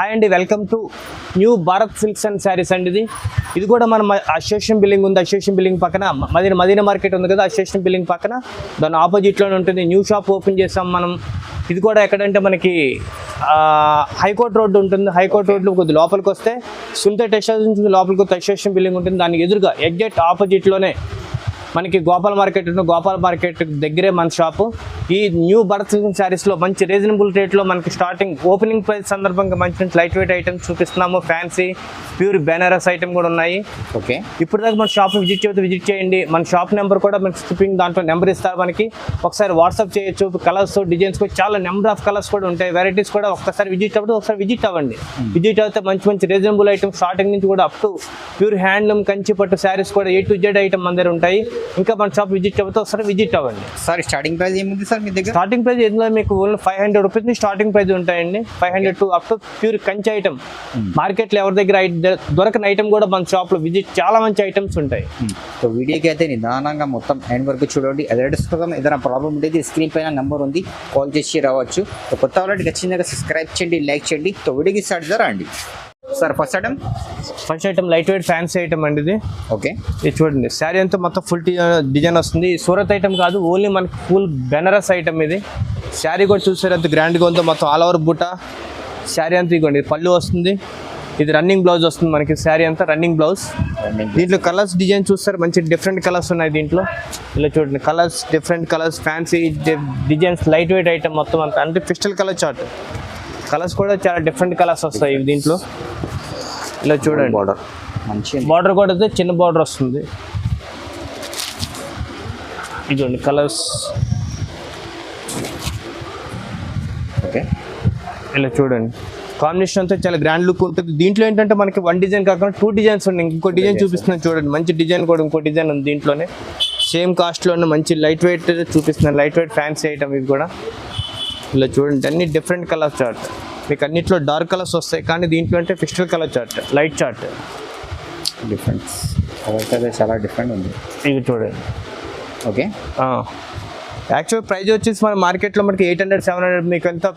Hi అండి, welcome to new Bharat silks and saris అండి. ఇది కూడా మనం అసోసియేషన్ బిల్డింగ్ ఉంది. అసోసియేషన్ బిల్డింగ్ పక్కన మదీనా మార్కెట్ ఉంది కదా, అసోసియేషన్ బిల్డింగ్ పక్కన దాని ఆపోజిట్లోనే ఉంటుంది. న్యూ షాప్ ఓపెన్ చేసాం మనం. ఇది కూడా ఎక్కడంటే మనకి హైకోర్టు రోడ్డు ఉంటుంది. హైకోర్టు రోడ్లో కొద్ది లోపలికి వస్తే సునీత టెక్స్టైల్స్ నుంచి లోపలికి వస్తే అసోసియేషన్ బిల్డింగ్ ఉంటుంది. దానికి ఎదురుగా ఎగ్జాక్ట్ ఆపోజిట్లోనే మనకి గోపాల్ మార్కెట్ ఉంది. గోపాల్ మార్కెట్ దగ్గరే మన షాపు. ఈ న్యూ భారత్ సిల్క్ శారీస్లో మంచి రీజనబుల్ రేట్లో మనకి స్టార్టింగ్ ఓపెనింగ్ ప్రైస్ సందర్భంగా మంచి లైట్ వెయిట్ ఐటమ్స్ చూపిస్తున్నాము. ఫ్యాన్సీ ప్యూర్ బెనారస్ ఐటమ్ కూడా ఉన్నాయి. ఓకే, ఇప్పుడు దాకా మన షాప్ విజిట్ చేయండి. మన షాప్ నెంబర్ కూడా మనకి స్కిప్పింగ్ దాంట్లో నెంబర్ ఇస్తారు. మనకి ఒకసారి వాట్సాప్ చేయొచ్చు. కలర్స్ డిజైన్స్ కూడా చాలా నెంబర్ ఆఫ్ కలర్స్ కూడా ఉంటాయి. వెరైటీస్ కూడా ఒకసారి విజిట్ అవ్వండి. విజిట్ అయితే మంచి రీజనబుల్ ఐటమ్ స్టార్టింగ్ నుంచి కూడా up to pure handloom Kanchi పట్టు శారీస్ కూడా A to Z ఐటమ్ మన దగ్గర ఉంటాయి. ఇంకా మన షాప్ విజిట్ అవుతే ఒకసారి విజిట్ అవ్వండి. సార్ స్టార్టింగ్ ప్రైస్ ఏముంది సార్ మీ దగ్గర? స్టార్టింగ్ ప్రైస్ ఇందులో మీకు ఓన్లీ 500 రూపీస్ నుంచి స్టార్టింగ్ ప్రైస్ ఉంటాయండి. 500 to up to pure Kanchi item. మార్కెట్లో ఎవరి దగ్గర దొరకని ఐటమ్ కూడా మన షాప్లో చాలా మంచి ఐటమ్స్ ఉంటాయి. సో వీడియోకి అయితే నిదానంగా మొత్తం ఎండ్ వరకు చూడండి. అడ్రస్ కోసం ఏదైనా ప్రాబ్లం ఉండేది స్క్రీన్ పైన నెంబర్ ఉంది, కాల్ చేసి రావచ్చు. సో కొత్త వాళ్ళకి ఖచ్చితంగా సబ్స్క్రైబ్ చేయండి, లైక్ చేయండి. సో వీడియోకి స్టార్ట్ చేద్దాం రండి. Sir first item light weight fancy item అండి ఇది. ఓకే, ఇది చూడండి. శారీ అంతా మొత్తం ఫుల్ డిజైన్ వస్తుంది. సూరత్ ఐటమ్ కాదు, ఓన్లీ మనకి ఫుల్ బెనారస్ ఐటమ్ ఇది. శారీ కూడా చూసారు అంత గ్రాండ్గా ఉందో, మొత్తం ఆల్ ఓవర్ బుట్ట. శారీ అంతా ఇవ్వండి, పళ్ళు వస్తుంది. ఇది రన్నింగ్ బ్లౌజ్ వస్తుంది మనకి. శారీ అంతా రన్నింగ్ బ్లౌజ్. దీంట్లో కలర్స్ డిజైన్ చూస్తారు, మంచి డిఫరెంట్ కలర్స్ ఉన్నాయి దీంట్లో. ఇలా చూడండి, colours different colours, fancy designs, light weight item మొత్తం అంతా. అంటే పిస్టల్ కలర్ చార్ట్. కలర్స్ కూడా చాలా డిఫరెంట్ కలర్స్ వస్తాయి దీంట్లో. ఇలా చూడండి, బార్డర్ కూడా అయితే చిన్న బార్డర్ వస్తుంది. ఇదిగోండి కలర్స్. ఓకే, ఇలా చూడండి, కాంబినేషన్ అంతా చాలా గ్రాండ్ లుక్ ఉంటుంది. దీంట్లో ఏంటంటే మనకి వన్ డిజైన్ కాకుండా 2 డిజైన్స్ ఉన్నాయి. ఇంకో డిజైన్ చూపిస్తున్నాను చూడండి, మంచి డిజైన్ కూడా ఇంకో డిజైన్ ఉంది దీంట్లోనే. సేమ్ కాస్ట్లోనే మంచి లైట్ వెయిట్ చూపిస్తున్నాను. లైట్ వెయిట్ ఫ్యాన్సీ ఐటమ్ ఇది కూడా. ఇలా చూడండి, అన్ని డిఫరెంట్ కలర్ చార్ట్. మీకు అన్నిట్లో డార్క్ కలర్స్ వస్తాయి, కానీ దీంట్లో అంటే pistol colour chart, light chart. Difference చాలా డిఫరెంట్ ఉంది. ఇది చూడండి. ఓకే, యాక్చువల్ ప్రైస్ వచ్చేసి మన మార్కెట్లో మనకి 800, 700, మీకు ఎంత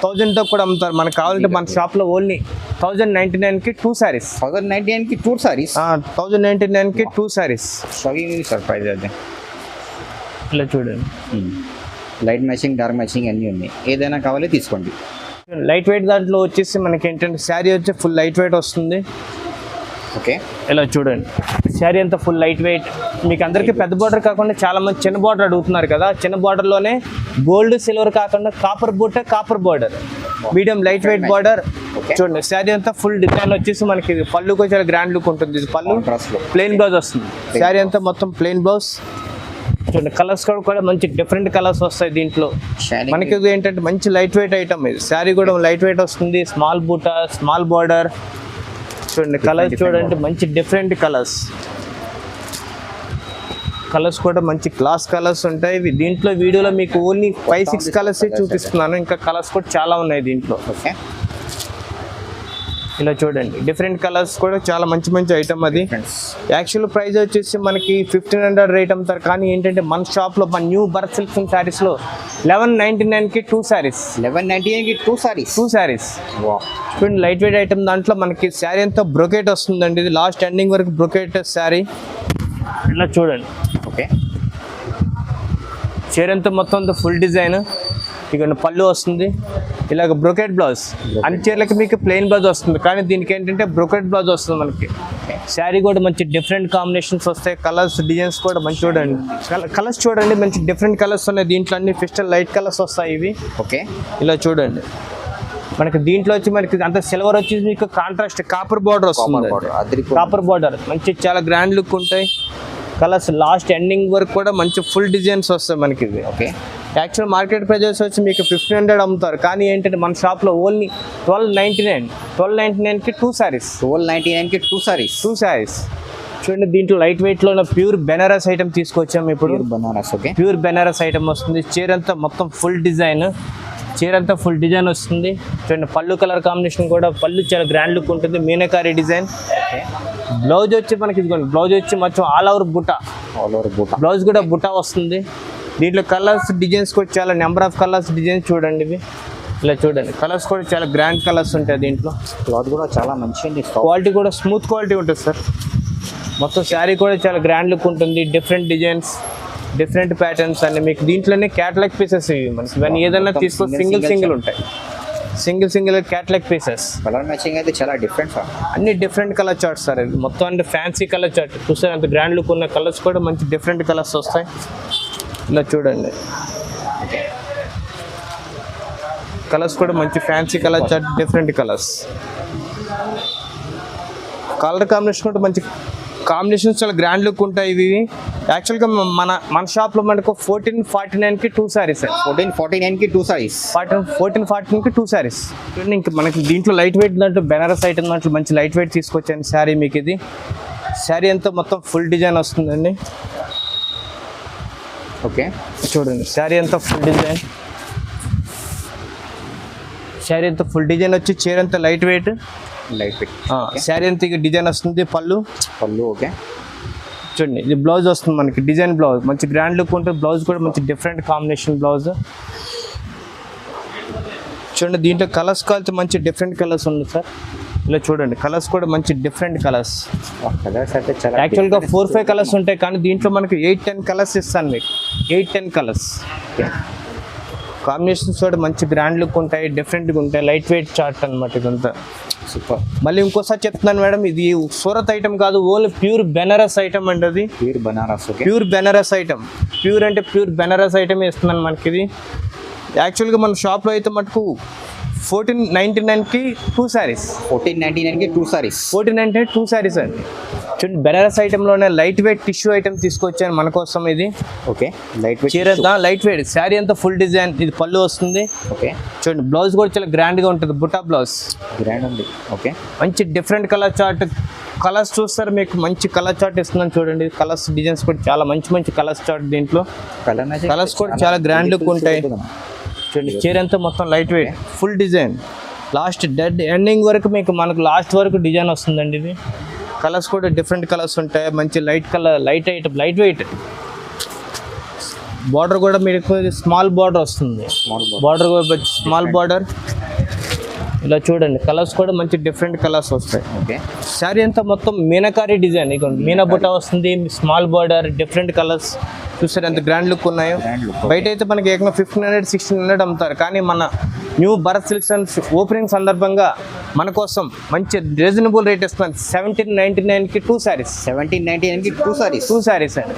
1000తో కూడా అమ్ముతారు. మనకు కావాలంటే మన షాప్లో ఓన్లీ 1099కి 2 శారీస్. 1099కి 2 శారీస్. 1099కి 2 శారీస్. సార్ ప్రైస్ అదే. ఇలా చూడండి, లైట్ మ్యాచింగ్, డార్క్ మ్యాచింగ్ అన్నీ ఉన్నాయి. ఏదైనా కావాలి తీసుకోండి. లైట్ వెయిట్ దాంట్లో వచ్చేసి మనకి ఏంటంటే శారీ వచ్చి ఫుల్ లైట్ వెయిట్ వస్తుంది. ఓకే, ఇలా చూడండి, శారీ అంతా ఫుల్ లైట్ వెయిట్. మీకు అందరికీ పెద్ద బార్డర్ కాకుండా చాలా మంది చిన్న బార్డర్ అడుగుతున్నారు కదా. చిన్న బార్డర్లోనే గోల్డ్ సిల్వర్ కాకుండా కాపర్ బుట్ట, copper border, medium light weight border. చూడండి, శారీ అంతా ఫుల్ డిజైన్ వచ్చేసి మనకి పళ్ళు కూడా చాలా గ్రాండ్ లుక్ ఉంటుంది. ఇది పళ్ళు ప్లెయిన్ బ్లౌజ్ వస్తుంది. శారీ అంతా మొత్తం ప్లెయిన్ బ్లౌజ్. చూడండి, కలర్స్ కూడా మంచి డిఫరెంట్ కలర్స్ వస్తాయి దీంట్లో. మనకి ఏంటంటే మంచి లైట్ వెయిట్ ఐటమ్ ఇది. శారీ కూడా లైట్ వెయిట్ వస్తుంది. స్మాల్ బూట, స్మాల్ బార్డర్. చూడండి కలర్స్ చూడండి, మంచి డిఫరెంట్ కలర్స్. కలర్స్ కూడా మంచి క్లాస్ కలర్స్ ఉంటాయి. దీంట్లో వీడియోలో మీకు ఓన్లీ 5-6 కలర్స్ చూపిస్తున్నాను. ఇంకా కలర్స్ కూడా చాలా ఉన్నాయి దీంట్లో. ఓకే, ఇలా చూడండి, డిఫరెంట్ కలర్స్ కూడా చాలా మంచి ఐటమ్ అది. యాక్చువల్ ప్రైస్ వచ్చేసి మనకి 1500 రేట్ అమ్ముతారు, కానీ ఏంటంటే మన షాప్లో మన న్యూ భారత్ సిల్క్ శారీస్లో 1199కి 2 శారీస్. 1199కి 2 శారీస్. 2 శారీస్. చూడండి, లైట్ వెయిట్ ఐటమ్. దాంట్లో మనకి శారీ అంతా బ్రొకెట్ వస్తుందండి. ఇది లాస్ట్ ఎండింగ్ వరకు బ్రొకెట్ శారీ. ఇలా చూడండి. ఓకే, చీర అంతా మొత్తం ఫుల్ డిజైన్. ఇక పళ్ళు వస్తుంది. ఇలాగ బ్రొకెట్ బ్లౌజ్. అన్ని చీరలకి మీకు ప్లెయిన్ బ్లౌజ్ వస్తుంది, కానీ దీనికి ఏంటంటే బ్రొకెట్ బ్లౌజ్ వస్తుంది మనకి. శారీ కూడా మంచి డిఫరెంట్ కాంబినేషన్స్ వస్తాయి. కలర్స్ డిజైన్స్ కూడా మంచి చూడండి. కలర్స్ చూడండి, మంచి డిఫరెంట్ కలర్స్ ఉన్నాయి దీంట్లో. అన్ని పిస్టల్ లైట్ కలర్స్ వస్తాయి ఇవి. ఓకే, ఇలా చూడండి, మనకి దీంట్లో వచ్చి మనకి అంత సిల్వర్ వచ్చేసి మీకు కాంట్రాస్ట్ కాపర్ బార్డర్ వస్తుంది. కాపర్ బార్డర్ మంచి చాలా గ్రాండ్ లుక్ ఉంటాయి. కలర్స్ లాస్ట్ ఎండింగ్ వరకు కూడా మంచి ఫుల్ డిజైన్స్ వస్తాయి మనకి ఇది. ఓకే, యాక్చువల్ మార్కెట్ ప్రైజెస్ వచ్చి మీకు 1500 అమ్ముతారు, కానీ ఏంటంటే మన షాప్లో ఓన్లీ 1299కి 2 శారీస్. 1299కి 2 శారీస్. 2 శారీస్. చూడండి, దీంట్లో లైట్ వెయిట్లో ప్యూర్ బెనారస్ ఐటమ్ తీసుకొచ్చాము ఇప్పుడు. Banaras. Okay, pure Banaras item వస్తుంది. చీర అంతా మొత్తం ఫుల్ డిజైన్. చీర అంతా ఫుల్ డిజైన్ వస్తుంది. చూడండి, పళ్ళు కలర్ కాంబినేషన్ కూడా పళ్ళు చాలా గ్రాండ్ లుక్ ఉంటుంది. మీనాకారి డిజైన్. బ్లౌజ్ వచ్చి మనకి ఇదిగోండి, బ్లౌజ్ వచ్చి మొత్తం ఆల్ ఓవర్ బుట్ట. బ్లౌజ్ కూడా బుట్ట వస్తుంది. దీంట్లో కలర్స్ డిజైన్స్ కూడా చాలా నెంబర్ ఆఫ్ కలర్స్ డిజైన్స్ చూడండి. ఇవి ఇలా చూడండి కలర్స్ కూడా చాలా గ్రాండ్ కలర్స్ ఉంటాయి దీంట్లో. క్లాత్ కూడా చాలా మంచిగా క్వాలిటీ కూడా స్మూత్ క్వాలిటీ ఉంటుంది సార్. మొత్తం శారీ కూడా చాలా గ్రాండ్ లుక్ ఉంటుంది. డిఫరెంట్ డిజైన్స్, డిఫరెంట్ ప్యాటర్న్స్ అన్ని మీకు దీంట్లోనే క్యాటలాగ్ పీసెస్ ఇవి మనకి. ఇవన్నీ ఏదైనా తీసుకో సింగిల్ ఉంటాయి. Single catalogue pieces. Colour matching అయితే చాలా డిఫరెంట్ సార్. అన్ని డిఫరెంట్ కలర్ చార్ట్స్ సార్. ఇది మొత్తం అంటే ఫ్యాన్సీ కలర్ చార్ట్ చూస్తే అంత గ్రాండ్ లుక్ ఉన్న కలర్స్ కూడా మంచి డిఫరెంట్ కలర్స్ వస్తాయి. ఇలా చూడండి కలర్స్ కూడా మంచి fancy colour chart, different colours. Colour combination కూడా మంచి కాంబినేషన్స్ చాలా గ్రాండ్ లుక్ ఉంటాయి ఇవి. యాక్చువల్గా మన షాప్లో మనకు 1449కి 2 సారీస్. 1449కి 2 సారీస్. 1449కి 2 సారీస్. ఇంకా మనకి దీంట్లో లైట్ వెయిట్ దాంట్లో బెనారస్ ఐటమ్ దాంట్లో మంచి లైట్ వెయిట్ తీసుకొచ్చాను శారీ. మీకు ఇది శారీ అంతా మొత్తం ఫుల్ డిజైన్ వస్తుందండి. ఓకే చూడండి శారీ అంతా ఫుల్ డిజైన్. శారీ అంతా ఫుల్ డిజైన్ వచ్చి చీర అంతా లైట్ వెయిట్. శారీ అంతా ఇక డిజైన్ వస్తుంది. పళ్ళు. ఓకే చూడండి ఇది బ్లౌజ్ వస్తుంది మనకి, డిజైన్ బ్లౌజ్ మంచి గ్రాండ్ లుక్ ఉంటుంది. బ్లౌజ్ కూడా మంచి డిఫరెంట్ కాంబినేషన్ బ్లౌజ్. చూడండి దీంట్లో కలర్స్ కలిసి మంచి డిఫరెంట్ కలర్స్ ఉంది సార్. ఇలా చూడండి కలర్స్ కూడా మంచి డిఫరెంట్ కలర్స్. కలర్స్ అయితే చాలా యాక్చువల్గా 4-5 కలర్స్ ఉంటాయి కానీ దీంట్లో మనకి 8-10 కలర్స్ ఇస్తాను మీకు. 8-10 కలర్స్. కాంబినేషన్స్ కూడా మంచి గ్రాండ్ లుక్ ఉంటాయి, డిఫరెంట్గా ఉంటాయి. లైట్ వెయిట్ చార్ట్ అనమాట ఇదంతా. సూపర్. మళ్ళీ ఇంకోసారి చెప్తున్నాను మేడం, ఇది సూరత్ ఐటమ్ కాదు, ఓన్లీ ప్యూర్ బెనారస్ ఐటమ్ అండి. అది pure Banaras. Pure Banaras item. Pure అంటే ప్యూర్ బెనారస్ ఐటమ్ ఇస్తున్నాను మనకి ఇది. యాక్చువల్గా మన షాప్లో అయితే మటుకు 1499కి 2 సారీస్. 1499కి 2 సారీస్. 1499 2 సారీస్ అండి. చూడండి బెనారస్ ఐటెంలోనే లైట్ వెయిట్ టిష్యూ ఐటమ్ తీసుకొచ్చాను మన కోసం ఇది. ఓకే లైట్ వెయిట్ చీర లైట్ వెయిట్. శారీ అంతా ఫుల్ డిజైన్. ఇది పళ్ళు వస్తుంది. ఓకే చూడండి బ్లౌజ్ కూడా చాలా గ్రాండ్గా ఉంటుంది. బుటా బ్లౌజ్ గ్రాండ్ ఉంది. ఓకే మంచి డిఫరెంట్ కలర్ చార్ట్. కలర్స్ చూస్తారు మీకు మంచి కలర్ చార్ట్ ఇస్తున్నాను చూడండి. కలర్స్ డిజైన్స్ కూడా చాలా మంచి కలర్స్ చార్ట్ దీంట్లో. కలర్స్ కూడా చాలా గ్రాండ్ లుక్ ఉంటాయి. చూడండి చీర అంతా మొత్తం light weight full design. Last dead ending వరకు మీకు మనకు లాస్ట్ వరకు డిజైన్ వస్తుందండి ఇది. కలర్స్ కూడా డిఫరెంట్ కలర్స్ ఉంటాయి. మంచి light colour, light item, light weight. Border కూడా మీకు స్మాల్ బార్డర్ వస్తుంది. బార్డర్ కూడా స్మాల్ బార్డర్. ఇలా చూడండి కలర్స్ కూడా మంచి డిఫరెంట్ కలర్స్ వస్తాయి. ఓకే శారీ అంతా మొత్తం మీనాకారి డిజైన్. ఇక మీనా బుట్ట వస్తుంది, స్మాల్ బార్డర్, డిఫరెంట్ కలర్స్. చూసారు ఎంత గ్రాండ్ లుక్ ఉన్నాయో. బయట అయితే మనకి ఏకంగా 1500-1600 అమ్ముతారు కానీ మన new Bharat silks and opening సందర్భంగా మన కోసం మంచి రీజనబుల్ రేట్ ఇస్తున్నాను. 1799కి 2 సారీస్. 1799కి 2 సారీస్. 2 సారీస్ అండి.